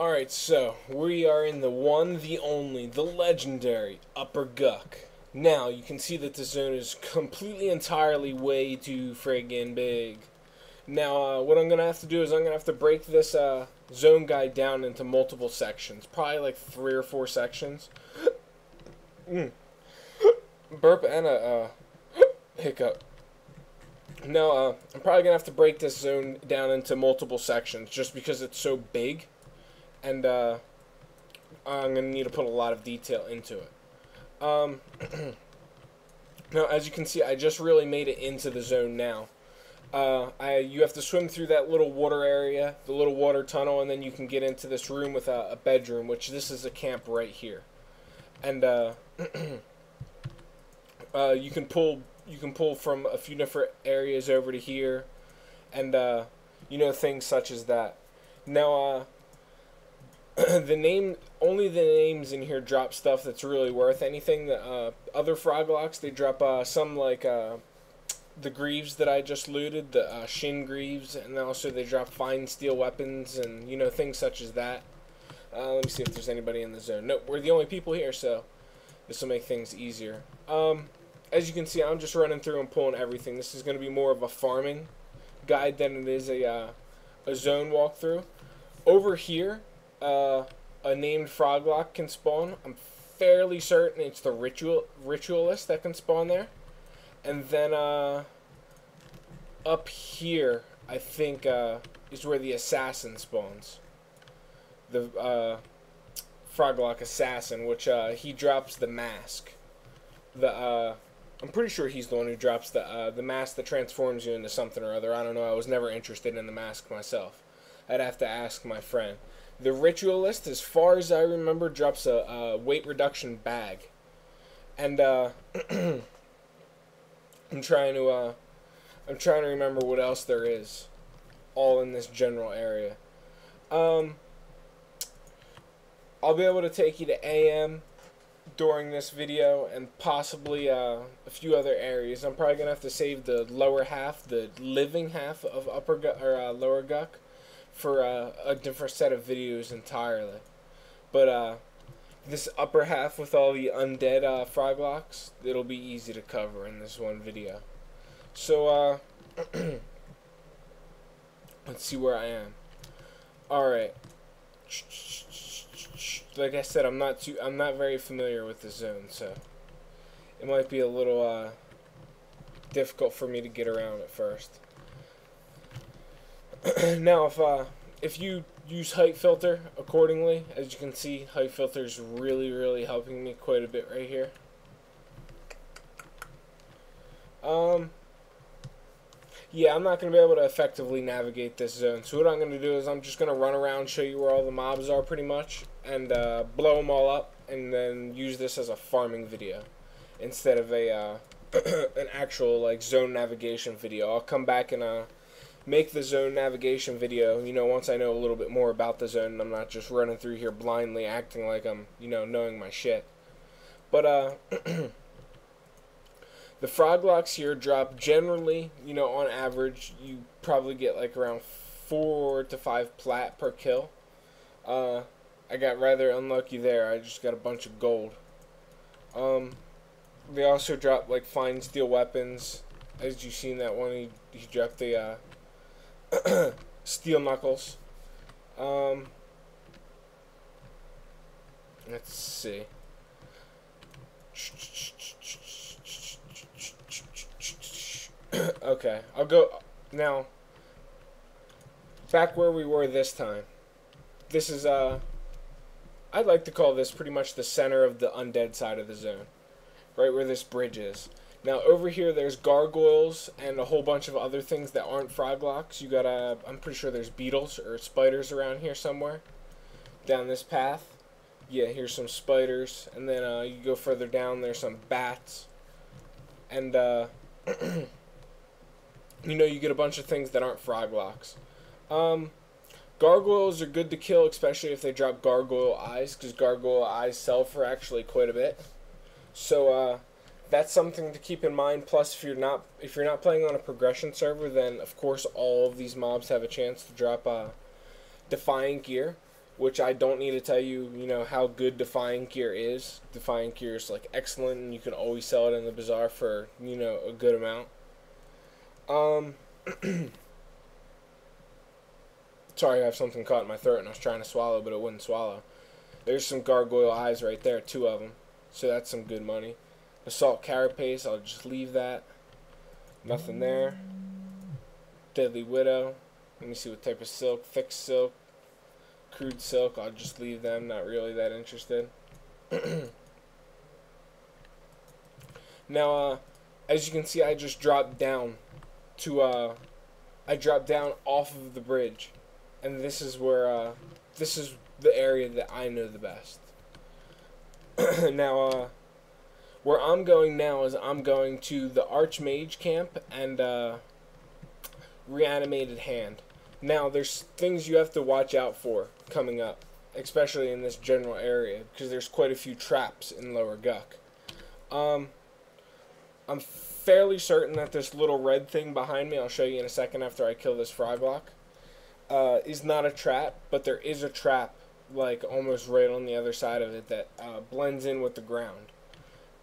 Alright, so we are in the one, the only, the legendary Upper Guck. Now, you can see that the zone is completely entirely way too friggin' big. Now, what I'm going to have to do is I'm going to have to break this zone guide down into multiple sections. Probably like 3 or 4 sections. Burp and a hiccup. Now, I'm probably going to have to break this zone down into multiple sections just because it's so big. And I'm going to need to put a lot of detail into it. Now, as you can see, I just really made it into the zone now. You have to swim through that little water area, the little water tunnel, and then you can get into this room with a bedroom, which this is a camp right here. And you can pull from a few different areas over to here, and things such as that. Now, only the names in here drop stuff that's really worth anything. The other frog locks, they drop some like the greaves that I just looted, the shin greaves, and also they drop fine steel weapons and things such as that. Let me see if there's anybody in the zone. Nope, we're the only people here, so this will make things easier. As you can see, I'm just running through and pulling everything. This is going to be more of a farming guide than it is a zone walkthrough. Over here, a named froglock can spawn. I'm fairly certain it's the ritualist that can spawn there. And then up here, I think is where the assassin spawns. The froglock assassin, which he drops the mask. I'm pretty sure he's the one who drops the mask that transforms you into something or other. I don't know. I was never interested in the mask myself. I'd have to ask my friend. The ritualist, as far as I remember, drops a weight reduction bag, and I'm trying to remember what else there is, all in this general area. I'll be able to take you to AM during this video, and possibly a few other areas. I'm probably gonna have to save the lower half, the living half of Upper Guck or Lower Guck, for a different set of videos entirely. But this upper half with all the undead froglocks, it'll be easy to cover in this one video. So let's see where I am. Alright. Like I said, I'm not very familiar with the zone, so it might be a little difficult for me to get around at first. Now, if you use height filter accordingly, as you can see, height filter is really helping me quite a bit right here. Yeah, I'm not going to be able to effectively navigate this zone, so what I'm going to do is I'm just going to run around, show you where all the mobs are pretty much, and blow them all up, and then use this as a farming video instead of a an actual like zone navigation video. I'll come back and make the zone navigation video, once I know a little bit more about the zone and I'm not just running through here blindly acting like I'm, knowing my shit. But, the froglocks here drop generally, on average, you probably get like around 4 to 5 plat per kill. I got rather unlucky there. I just got a bunch of gold. They also drop like fine steel weapons. As you've seen that one, he dropped the steel knuckles. Let's see. Okay, I'll go now. Back where we were this time. This is I'd like to call this pretty much the center of the undead side of the zone, right where this bridge is. Now over here there's gargoyles and a whole bunch of other things that aren't froglocks. You got I'm pretty sure there's beetles or spiders around here somewhere. Down this path. Yeah, here's some spiders, and then you go further down, there's some bats. And you get a bunch of things that aren't froglocks. Gargoyles are good to kill, especially if they drop gargoyle eyes, because gargoyle eyes sell for actually quite a bit. So that's something to keep in mind. Plus, if you're not playing on a progression server, then of course all of these mobs have a chance to drop Defiant gear, which I don't need to tell you, how good Defiant Gear is. Defiant Gear is like excellent, and you can always sell it in the bazaar for, a good amount. Sorry, I have something caught in my throat and I was trying to swallow, but it wouldn't swallow. There's some gargoyle eyes right there, 2 of them. So that's some good money. Assault carapace, I'll just leave that. Nothing there. Deadly Widow. Let me see what type of silk. Thick silk. Crude silk, I'll just leave them. Not really that interested. Now, as you can see, I just dropped down to, I dropped down off of the bridge. And this is where, this is the area that I know the best. Now, where I'm going now is I'm going to the Archmage camp and Reanimated Hand. Now, there's things you have to watch out for coming up, especially in this general area, because there's quite a few traps in Lower Guck. I'm fairly certain that this little red thing behind me, I'll show you in a second after I kill this Froglock, is not a trap, but there is a trap, like, almost right on the other side of it that blends in with the ground.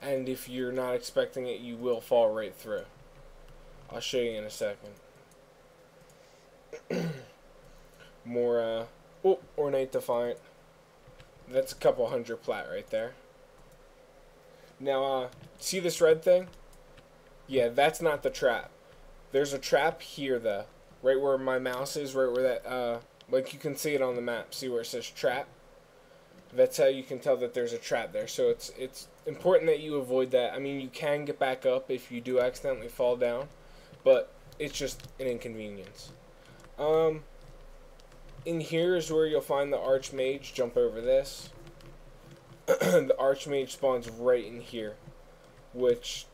And if you're not expecting it, you will fall right through. I'll show you in a second. More, Ornate Defiant. That's a couple 100 plat right there. Now, see this red thing? Yeah, that's not the trap. There's a trap here, though. Right where my mouse is, right where that, like you can see it on the map. See where it says trap? That's how you can tell that there's a trap there. So it's important that you avoid that. I mean, you can get back up if you do accidentally fall down, but it's just an inconvenience. In here is where you'll find the Archmage. Jump over this. The Archmage spawns right in here, which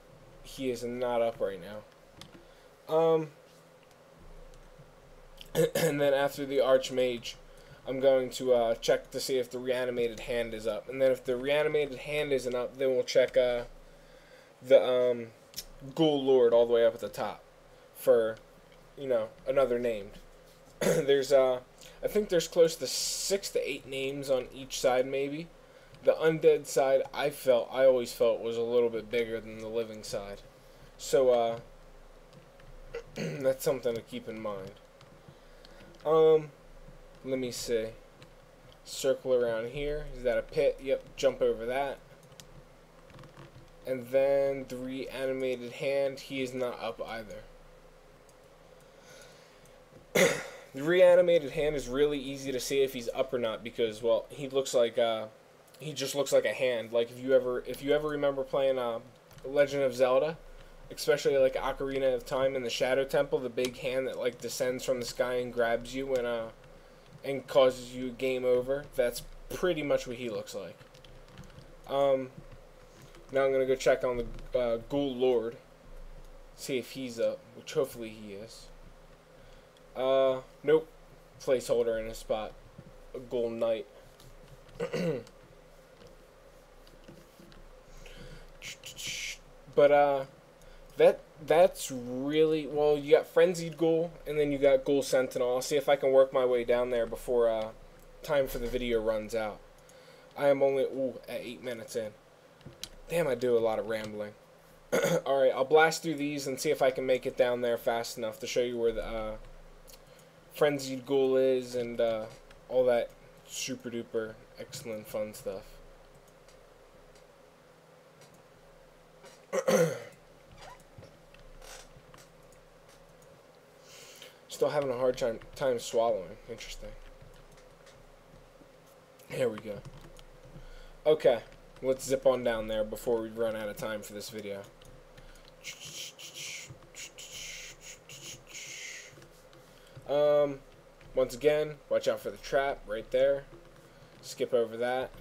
he is not up right now. And then after the Archmage, I'm going to check to see if the Reanimated Hand is up. And then if the Reanimated Hand isn't up, then we'll check the Ghoul Lord all the way up at the top for, another named. There's, I think there's close to 6 to 8 names on each side, maybe. The undead side, I always felt was a little bit bigger than the living side. So, that's something to keep in mind. Let me see. Circle around here. Is that a pit? Yep, jump over that. And then the Reanimated Hand, he is not up either. The Reanimated Hand is really easy to see if he's up or not because, well, he looks like, he just looks like a hand. Like if you ever remember playing Legend of Zelda, especially like Ocarina of Time in the Shadow Temple, the big hand that like descends from the sky and grabs you when and causes you game over. That's pretty much what he looks like. Now I'm gonna go check on the Ghoul Lord, see if he's up, which hopefully he is. Nope. Placeholder in a spot. A Ghoul Knight. But, that's really, well, you got Frenzied Ghoul, and then you got Ghoul Sentinel. I'll see if I can work my way down there before, time for the video runs out. I am only, at 8 minutes in. Damn, I do a lot of rambling. Alright, I'll blast through these and see if I can make it down there fast enough to show you where the, Frenzied Ghoul is and, all that super duper excellent fun stuff. Still having a hard time swallowing. Interesting. Here we go. Okay, let's zip on down there before we run out of time for this video. Once again, watch out for the trap right there. Skip over that.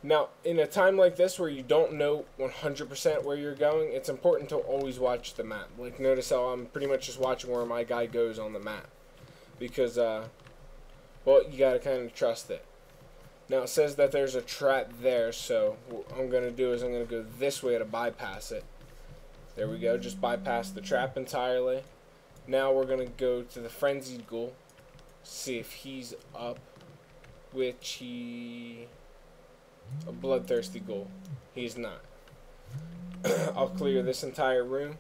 Now, in a time like this where you don't know 100% where you're going, it's important to always watch the map. Like, notice how I'm pretty much just watching where my guy goes on the map. Because, well, you gotta kind of trust it. Now, it says that there's a trap there, so what I'm gonna do is I'm gonna go this way to bypass it. There we go, just bypass the trap entirely. Now we're gonna go to the Frenzied Ghoul. See if he's up, which a bloodthirsty ghoul. He's not. I'll clear this entire room,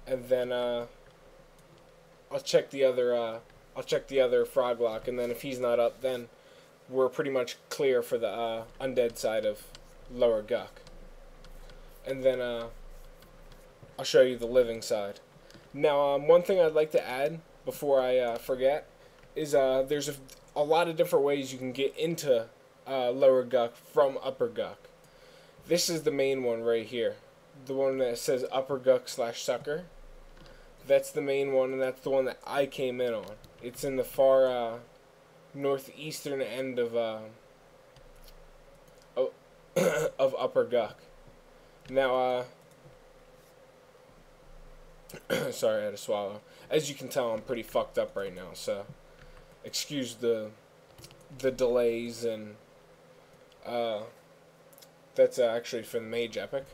and then I'll check the other frog lock, and then if he's not up, then we're pretty much clear for the undead side of Lower Guck. And then I'll show you the living side. Now, one thing I'd like to add before I forget is there's a lot of different ways you can get into Lower Guck from Upper Guck. This is the main one right here, the one that says Upper Guck / Sucker. That's the main one, and that's the one that I came in on. It's in the far northeastern end of of Upper Guck. Now, sorry, I had to swallow. As you can tell, I'm pretty fucked up right now, so excuse the delays, and that's actually for the Mage Epic.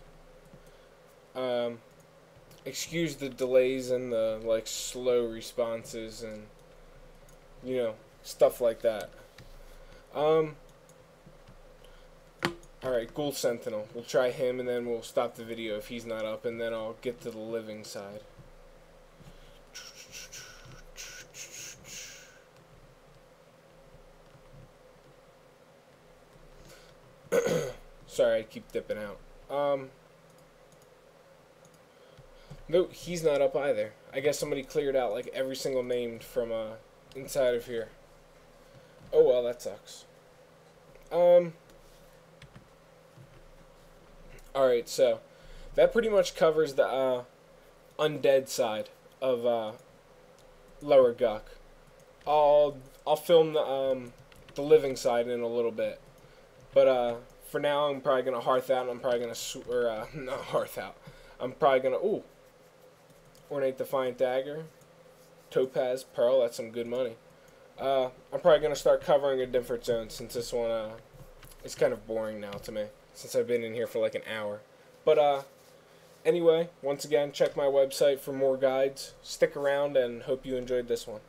Excuse the delays and the like slow responses and stuff like that. Alright, Ghoul Sentinel. We'll try him, and then we'll stop the video if he's not up, and then I'll get to the living side. Sorry, I keep dipping out. Nope, he's not up either. I guess somebody cleared out like every single name from inside of here. Oh well, that sucks. Alright, so that pretty much covers the undead side of Lower Guck. I'll film the living side in a little bit, but for now I'm probably gonna hearth out, and I'm probably gonna not hearth out. I'm probably gonna ornate defiant dagger, topaz, pearl. That's some good money. I'm probably gonna start covering a different zone, since this one is kind of boring now to me, since I've been in here for like an hour. But anyway, once again, check my website for more guides. Stick around, and hope you enjoyed this one.